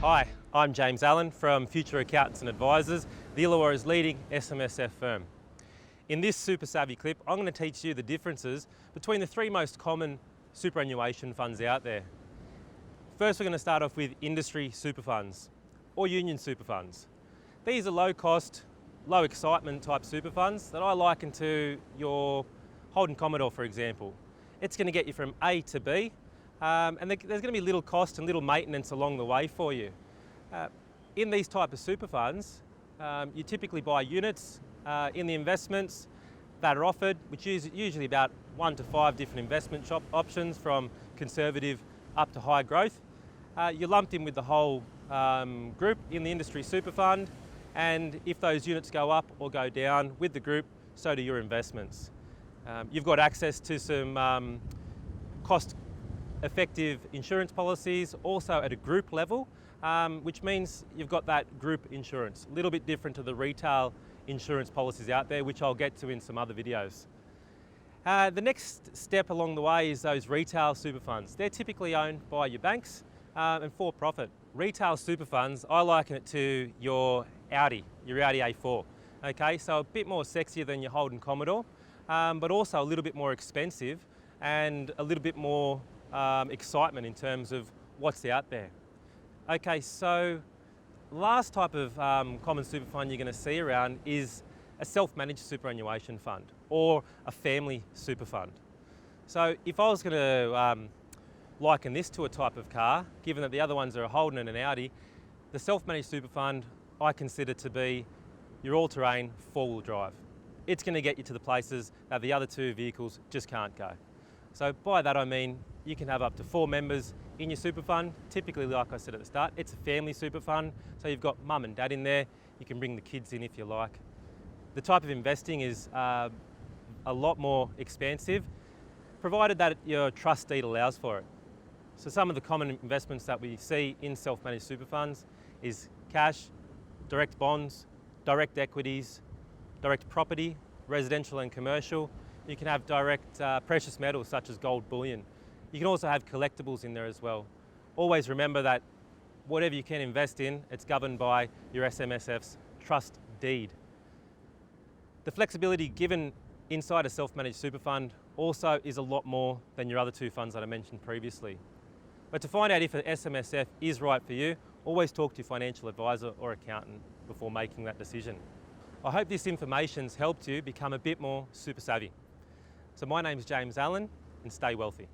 Hi, I'm James Allen from Future Accountants and Advisors, the Illawarra's leading SMSF firm. In this super savvy clip, I'm going to teach you the differences between the three most common superannuation funds out there. First, we're going to start off with industry super funds or union super funds. These are low cost, low excitement type super funds that I liken to your Holden Commodore, for example. It's going to get you from A to B, and there's going to be little cost and little maintenance along the way for you. In these type of super funds, you typically buy units in the investments that are offered, which is usually about 1 to 5 different investment options from conservative up to high growth. You're lumped in with the whole group in the industry super fund, and if those units go up or go down with the group, so do your investments. You've got access to some cost-effective insurance policies also at a group level, which means you've got that group insurance, a little bit different to the retail insurance policies out there, which I'll get to in some other videos. The next step along the way is those retail super funds. They're typically owned by your banks and for profit. Retail super funds, I liken it to your Audi A4. Okay, so a bit more sexier than your Holden Commodore, but also a little bit more expensive and a little bit more excitement in terms of what's out there. Okay, so last type of common super fund you're going to see around is a self-managed superannuation fund or a family super fund. So if I was going to liken this to a type of car, given that the other ones are a Holden and an Audi, the self-managed super fund I consider to be your all-terrain four-wheel drive. It's going to get you to the places that the other two vehicles just can't go. So by that I mean you can have up to 4 members in your super fund. Typically, like I said at the start, it's a family super fund, so you've got mum and dad in there. You can bring the kids in if you like. The type of investing is a lot more expansive, provided that your trust deed allows for it. So some of the common investments that we see in self-managed super funds is cash, direct bonds, direct equities, direct property, residential and commercial. You can have direct precious metals such as gold bullion. You can also have collectibles in there as well. Always remember that whatever you can invest in, it's governed by your SMSF's trust deed. The flexibility given inside a self-managed super fund also is a lot more than your other two funds that I mentioned previously. But to find out if an SMSF is right for you, always talk to your financial advisor or accountant before making that decision. I hope this information's helped you become a bit more super savvy. So my name's James Allen, and stay wealthy.